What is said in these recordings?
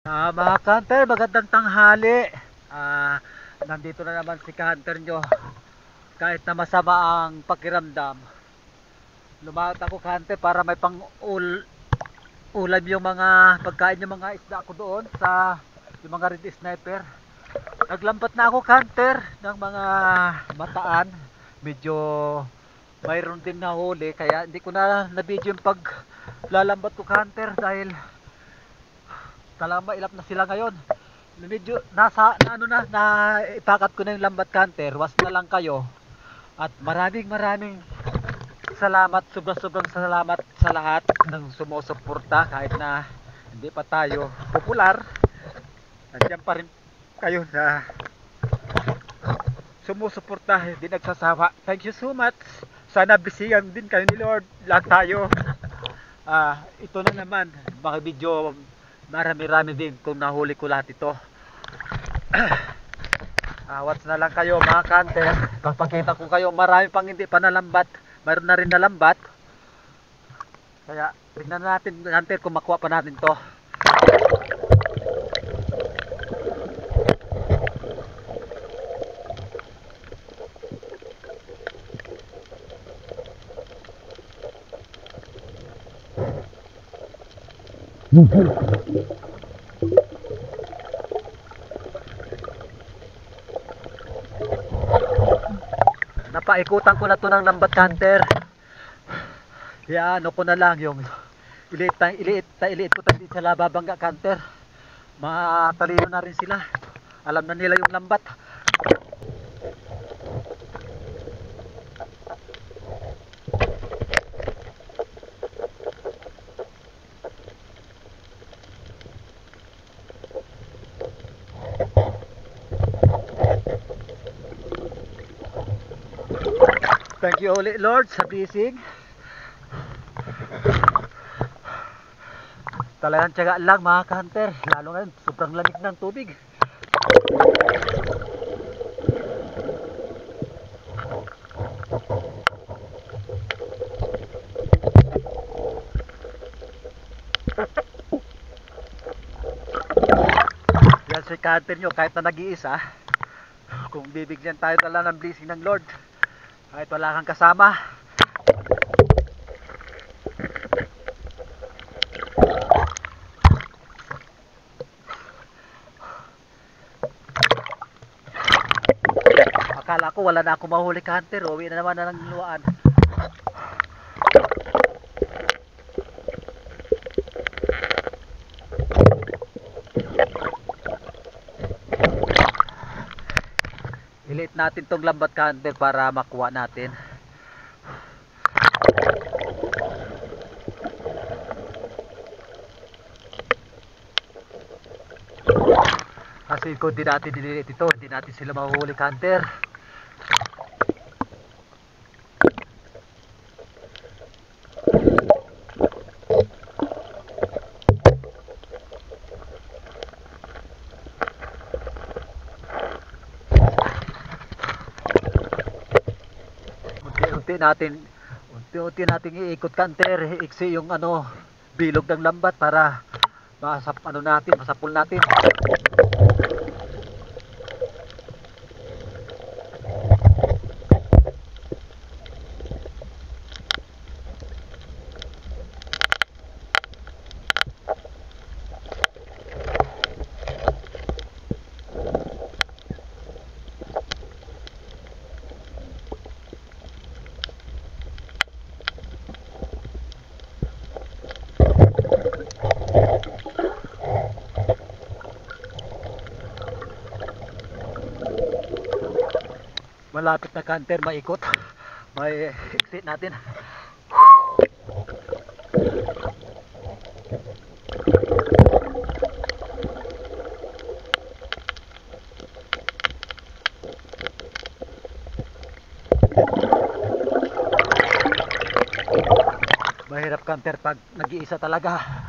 Mga ka-hunter, magandang tanghali. Nandito na naman si ka-hunter nyo. Kahit na masama ang pakiramdam, lumakad ako ka-hunter para may ulam yung mga pagkain yung mga isda ko doon sa yung mga red sniper. Naglambat na ako ka-hunter ng mga mataan. Medyo mayroon din na huli, kaya hindi ko na na-video yung paglalambat ko ka-hunter dahil talagang mailap na sila ngayon. Medyo nasa na ipakat ko na yung lambat canter. Was na lang kayo. At maraming salamat, sobrang salamat sa lahat ng sumusuporta kahit na hindi pa tayo popular. Nandiyan pa rin kayo na sumusuporta, hindi nagsasawa. Thank you so much. Sana bisigan din kayo ni Lord. Lahat tayo. Ito na naman mga video. Marami din kung nahuli ko lahat ito. Watch na lang kayo mga ka-hunter. Papakita ko kayo, marami pang hindi pa nalambat. Mayroon na rin nalambat. Kaya tignan natin hunter kung makuha pa natin to. Napaikutan ko na to ng lambat hunter. Ano ko na lang yung iliit ko tayo sa lababangga hunter. Matalino na rin sila. Alam na nila yung lambat. Thank you ulit Lord sa blessing. Talagang tiyaga lang mga ka-hunter. Lalo ngayon sobrang lamig ng tubig. Yan si ka-hunter nyo kahit na nag-iisa. Kung bibigyan tayo talaga ng blessing ng Lord kahit wala kang kasama. Akala ko wala na ako mahuli ka-hunter. Uwi na naman na ng luwaan. Ilit natin tong lambat ka-hunter para makuha natin. Kasi kung di natin dililit ito, hindi natin sila mahuhuli ka-hunter. Unti-unti natin iikot ka-hunter, iksi yung bilog ng lambat para masapul natin. Malapit na ka-hunter, maikot. May exit natin. Mahirap ka-hunter pag nag-iisa talaga.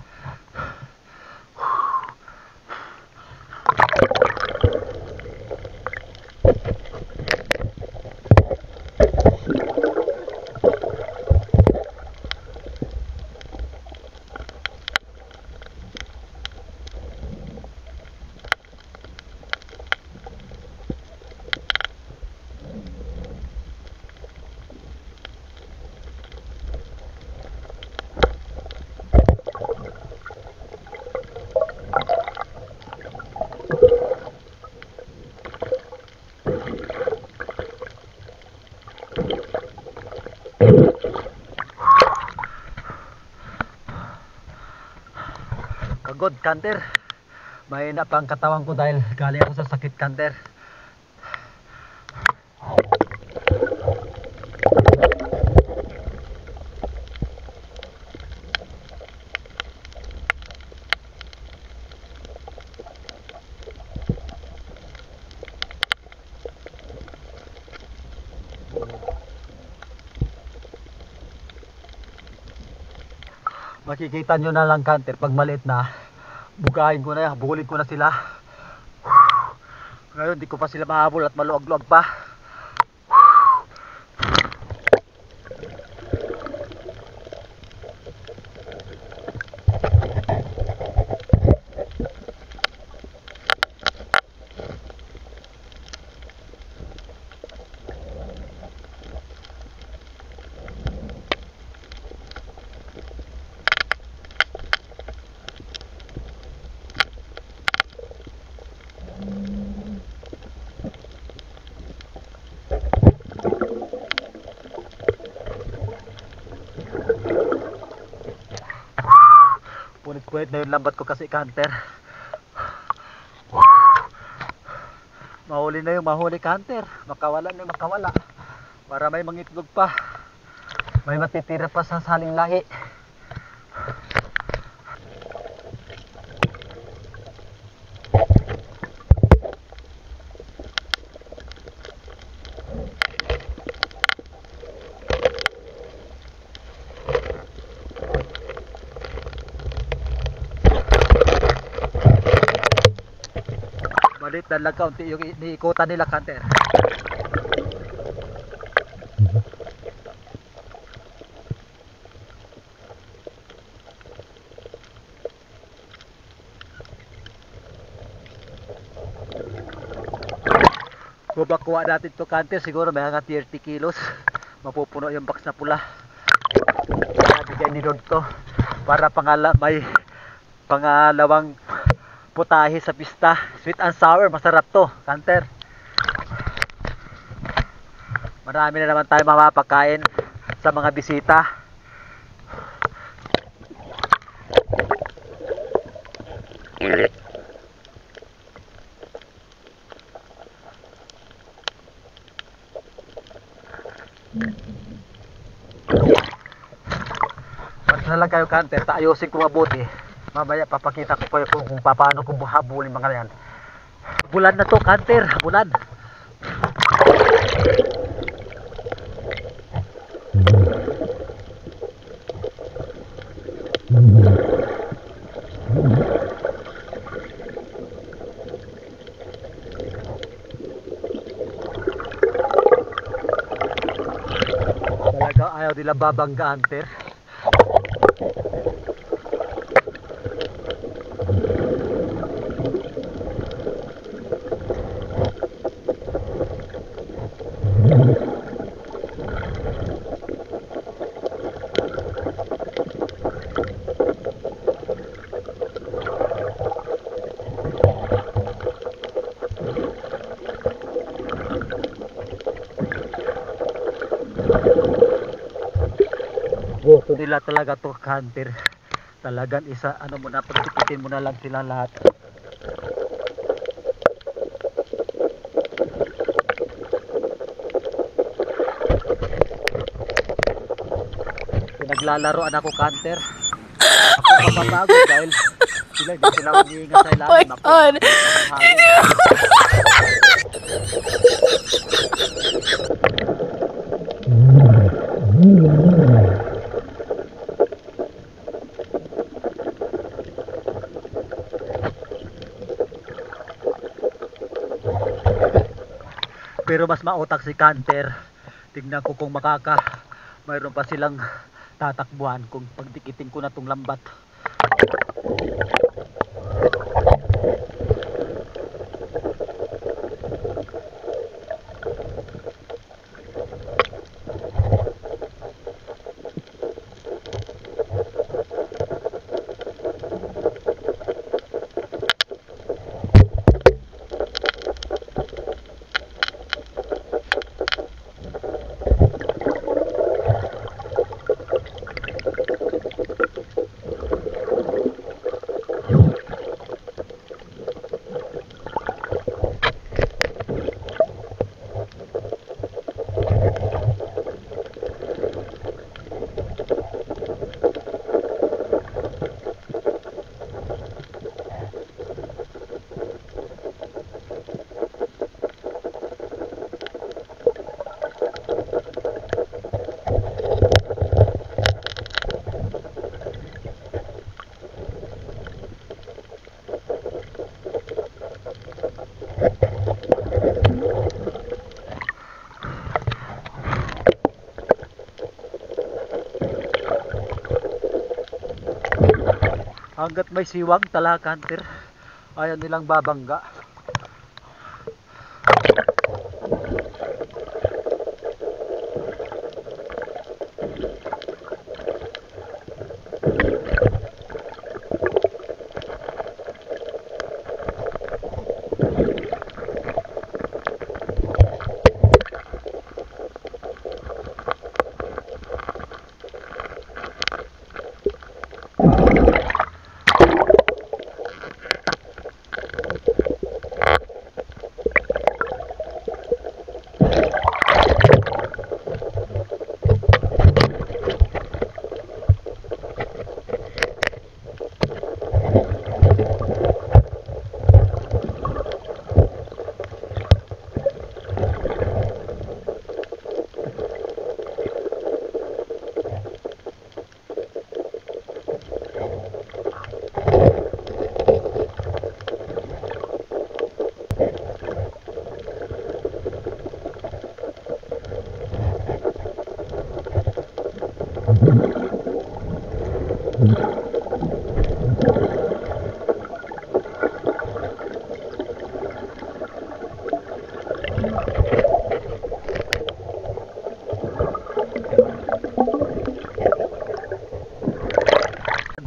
pagod, Kanter. Mahina pa ang katawan ko dahil galing ako sa sakit, Kanter. Makikita nyo na lang, Kanter, pag maliit na, bugahin ko na, bulin ko na sila. Ngayon di ko pa sila mahabol at maluag-luag pa. Punit-punit na yung lambat ko kasi, Kanter. Mahuli na yung mahuli, Kanter. Makawala na yung makawala. Para may mangitlog pa. May matitira pa sa saling lahi. Malit na lang kaunti yung iniikutan nila, Kanter. Kung makuha natin to, Kanter, siguro may hanggang 30 kilos. Mapupuno yung box na pula. Bigay ni Lord to para may pangalawang putahe sa pista. Sweet and sour, masarap to, Kanter. Marami na naman tayo mapapakain sa mga bisita. Basta lang kayo, Kanter, taayusin ko mabuti. Mamaya papakita ko po kung paano ko habulin mga yan. Bulan na to, Kanter, bulan. Talaga ayaw nila babangga, Kanter. Gusto nila talaga to, Kanter. Talagang isa, ano mo na, pagtipitin mo na lang sila lahat. Naglalaroan ako, Kanter. Ako mapapagod dahil sila hindi sila umiingat sa ilalim. Ako, pero mas mautak si Kanter. Tignan ko kung mayroon pa silang tatakbuhan kung pagdikitin ko na tong lambat. Hanggat may siwang talaga hunter, ayaw nilang babangga.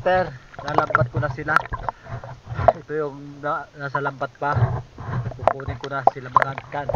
Hunter, nalambat ko na sila. Ito yung nasa lambat pa. Kukunin ko na sila mga kan.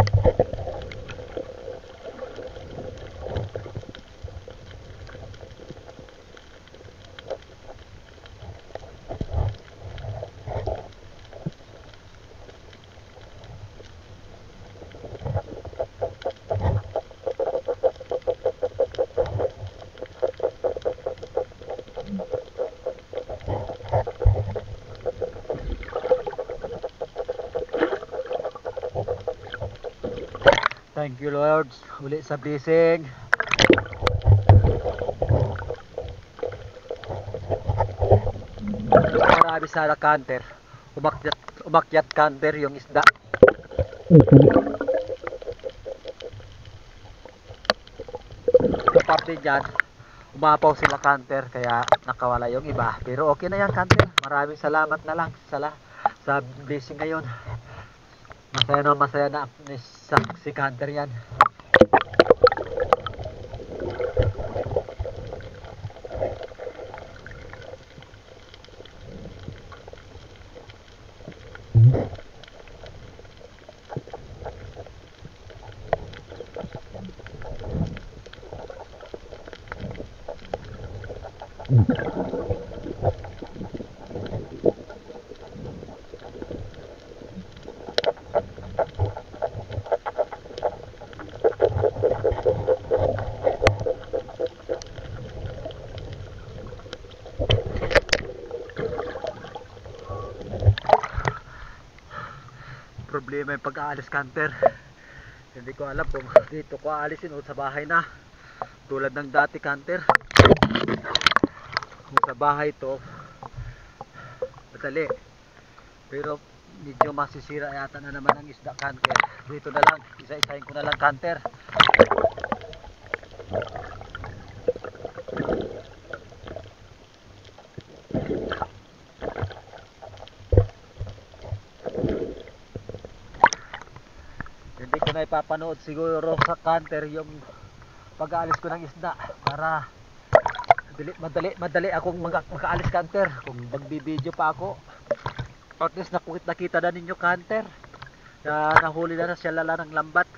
Thank you Lord, uli sa blessing. Marami sana canter. Umakyat canter yung isda. Sa parte dyan, umapaw sila canter kaya nakawala yung iba. Pero okay na yan canter. Maraming salamat na lang sa blessing ngayon. Masaya na si Hunter yan. Problema yung pag-aalis canter. Hindi ko alam kung dito ko aalisin o sa bahay na. Tulad ng dati canter. Kung sa bahay to madali. Pero medyo masisira yata na naman ang isda canter. Dito na lang, isa-isahin ko na lang canter. Hindi ko na ipapanood siguro sa canter yung pag-aalis ko ng isda para madali akong makaalis canter. Kung magbibideo pa ako, at least nakita na ninyo canter na nahuli na siya lala ng lambat.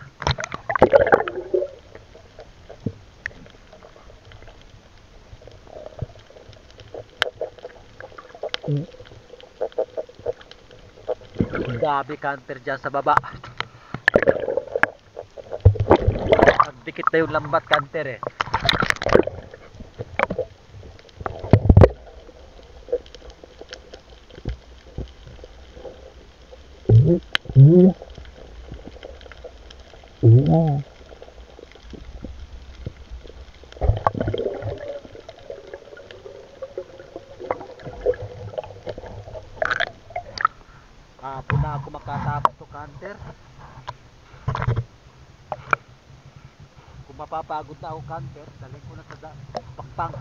Gabi canter dyan sa baba. Dikit na yung lambat canter eh. Hapon na ako makatapos to canter. Kung mapapagod na ako canter, dalhin ko na sa pakpang.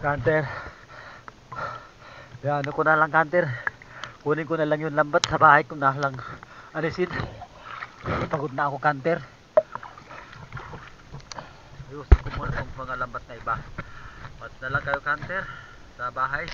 Hunter. Kaya ano ko na lang, Hunter. Kunin ko na lang yung lambat sa bahay ko na lang alisin. Pagod na ako, Hunter. Ayusin ko muna itong mga lambat na iba. Mat na lang kayo, Hunter, sa bahay.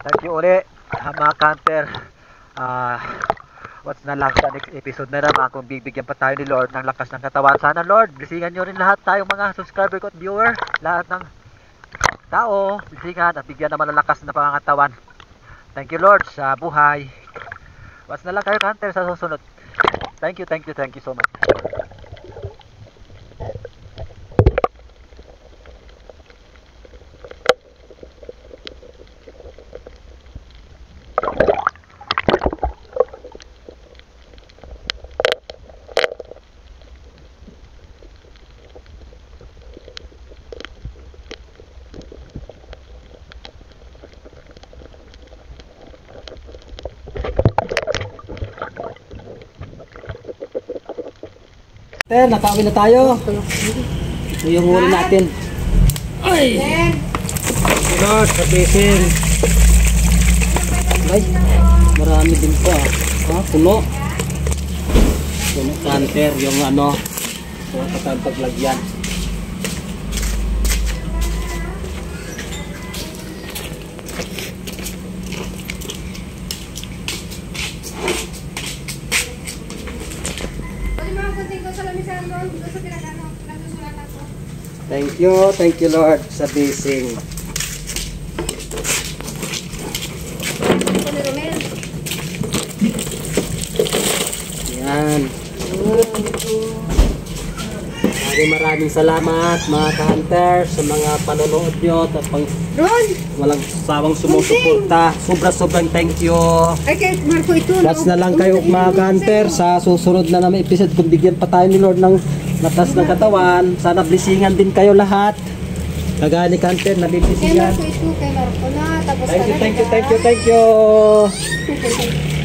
Thank you ulit, mga Hunter. What's na lang sa next episode na naman kung bibigyan pa tayo ni Lord ng lakas ng katawan. Sana Lord, blessingan nyo rin lahat tayong mga subscriber ko at viewer. Lahat ng tao, blessingan at bigyan naman ng lakas ng pangangatawan. Thank you Lord sa buhay. What's na lang kayo, Hunter, sa susunod. Thank you so much. Nakawin na tayo. Ito yung huli natin. Ay! Lord, sabihin. Ay, marami din pa. Puno. Puno, Hunter, yung ano, yung paglagyan. Thank you Lord sa blessing. Yan. Maraming salamat mga Hunter sa mga panonood nyo at walang sawang sumusuporta. Sobrang thank you. That's na lang kayo mga Hunter sa susunod na naman episode kung bigyan pa tayo ni Lord ng lakas ng katawan. Sana blessingan din kayo lahat. Kagaya ni Hunter na blessingan. Thank you.